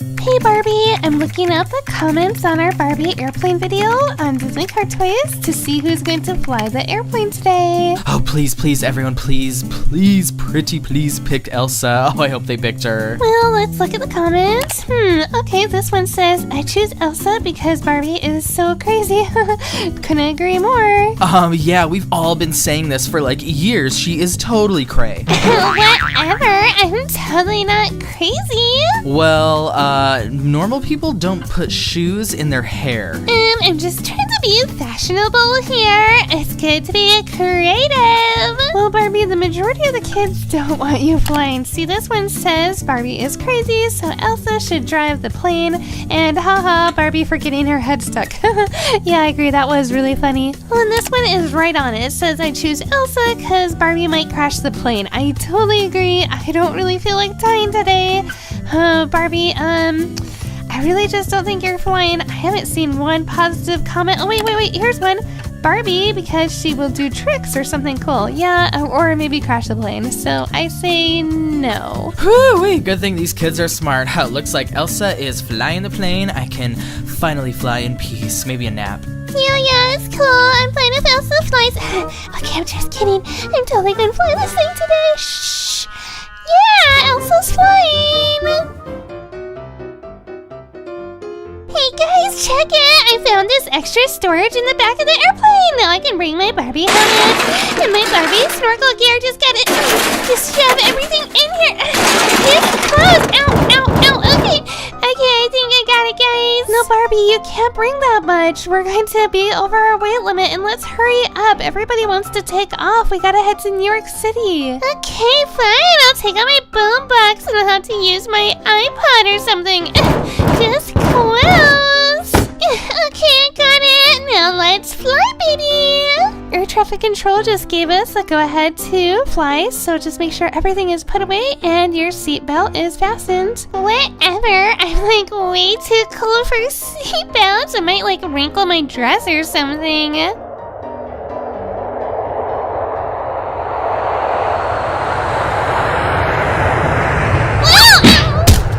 Hey Barbie, I'm looking up the comments on our Barbie airplane video on DisneyCarToys to see who's going to fly the airplane today. Oh, please, everyone, please, pretty please pick Elsa. Oh, I hope they picked her. Well, let's look at the comments. Okay, this one says, I choose Elsa because Barbie is so crazy. Couldn't agree more. Yeah, we've all been saying this for like years. She is totally cray. Whatever, I'm totally not crazy. Well, normal people don't put shoes in their hair. I'm just trying to be fashionable here. It's good to be creative. Well, Barbie, the majority of the kids don't want you flying. See, this one says Barbie is crazy, so Elsa should drive the plane. And haha, Barbie for getting her head stuck. Yeah, I agree, that was really funny. Well, and this one is right on it. It says I choose Elsa because Barbie might crash the plane. I totally agree. I don't really feel like dying today. Barbie, I really just don't think you're flying. I haven't seen one positive comment. Oh, wait, here's one. Barbie, because she will do tricks or something cool. Yeah, or maybe crash the plane. So I say no. Whew, good thing these kids are smart. How it looks like Elsa is flying the plane. I can finally fly in peace. Maybe a nap. Yeah, it's cool. I'm fine if Elsa flies. Okay, I'm just kidding. I'm totally gonna fly this thing today. Shh. Yeah, Elsa's flying. Hey guys, check it! I found this extra storage in the back of the airplane! Now I can bring my Barbie helmet and my Barbie snorkel gear. Just shove everything in here. It's closed! Ow! Okay, I think I got it, guys. No, Barbie, you can't bring that much. We're going to be over our weight limit, and let's hurry up. Everybody wants to take off. We gotta head to New York City. Okay, fine. I'll take out my boombox and I'll have to use my iPod or something. Just close. Okay, I got it. Now let's fly, baby. Air traffic control just gave us a go-ahead to fly, so just make sure everything is put away and your seatbelt is fastened. Whatever. I'm like way too cool for seatbelts. I might like wrinkle my dress or something.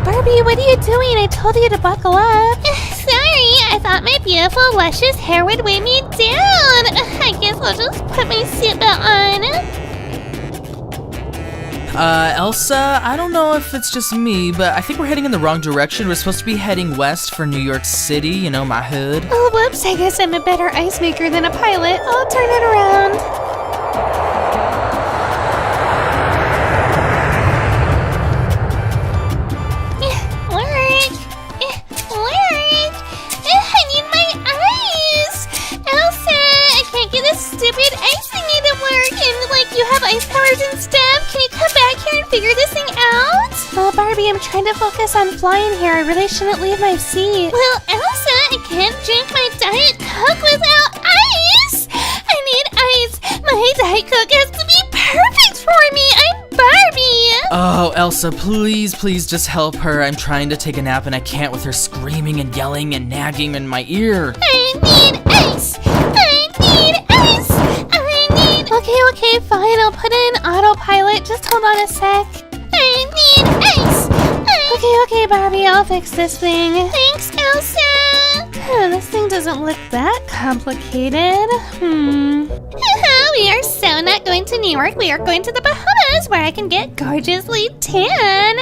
Barbie, what are you doing? I told you to buckle up. Sorry, I thought my beautiful, luscious hair would weigh me down. I guess I'll just put my seatbelt on. Elsa, I don't know if it's just me, but I think we're heading in the wrong direction. We're supposed to be heading west for New York City, you know, my hood. Oh, whoops, I guess I'm a better ice maker than a pilot. I'll turn it around. Stupid ice thingy to work, and like you have ice powers and stuff. Can you come back here and figure this thing out? Oh, Barbie, I'm trying to focus on flying here. I really shouldn't leave my seat. Well, Elsa, I can't drink my Diet Coke without ice. I need ice. My Diet Coke has to be perfect for me. I'm Barbie. Oh, Elsa, please just help her. I'm trying to take a nap and I can't with her screaming and yelling and nagging in my ear. I need ice. Okay, fine. I'll put in autopilot. Just hold on a sec. I need ice. Okay, Barbie. I'll fix this thing. Thanks, Elsa. This thing doesn't look that complicated. We are so not going to New York. We are going to the Bahamas, where I can get gorgeously tan.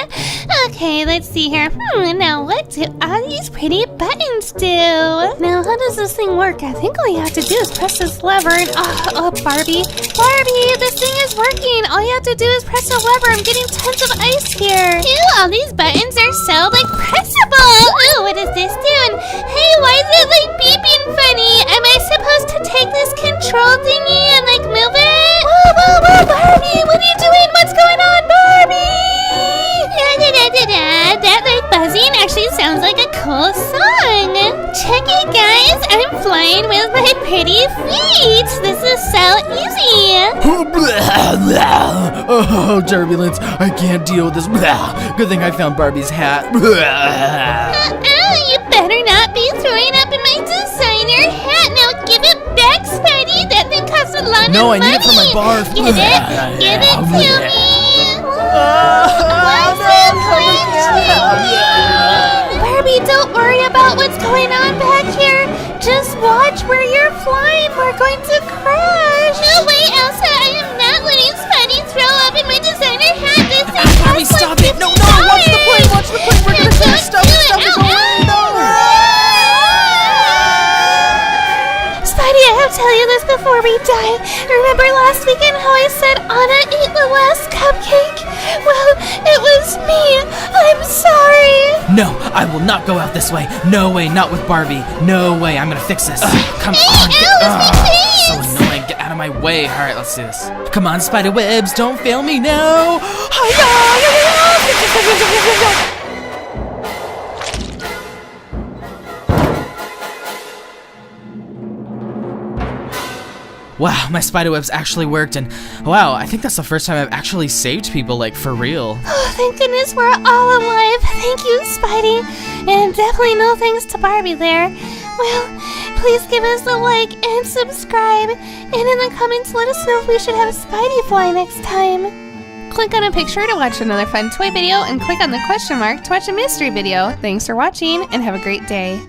Okay, let's see here. Now what do all these pretty buttons do? Now, how does this thing work? I think all you have to do is press this lever and Barbie, this thing is working. All you have to do is press the lever. I'm getting tons of ice here. Ew, all these buttons are so like pressable. Ooh, what is this doing? Hey, why is it like beeping funny? Am I supposed to take this control thingy and like move it? Whoa, Barbie, what are you doing? What's going on, Barbie? That like buzzing actually sounds like a cool song. Check it, guys. I'm flying with my pretty feet. This is so easy. Oh, turbulence. I can't deal with this. Good thing I found Barbie's hat. You better not be throwing up in my designer hat. Now give it back, Spidey. That thing costs a lot of money. No, I need it for my barf. Give it to me. What's it? about what's going on back here. Just watch where you're flying. We're going to crash. No way, Elsa. I am not letting Spidey throw up in my designer hat. This thing Barbie, stop it! No, watch the plane! Watch the plane! We're gonna crash! Stop it! Stop it! No! Spidey, I have to tell you this before we die. Remember last weekend how I said Anna ate the last cupcake? Well, it was me. I'm sorry. No, I will not go out this way. No way, not with Barbie. No way, I'm gonna fix this. Come on, so annoying. Get out of my way. All right, let's do this. Come on, spiderwebs, don't fail me now. Wow, my spiderwebs actually worked, and wow, I think that's the first time I've actually saved people, like, for real. Oh, thank goodness we're all alive. Thank you, Spidey. And definitely no thanks to Barbie there. Well, please give us a like and subscribe. And in the comments, let us know if we should have Spidey fly next time. Click on a picture to watch another fun toy video, and click on the question mark to watch a mystery video. Thanks for watching, and have a great day.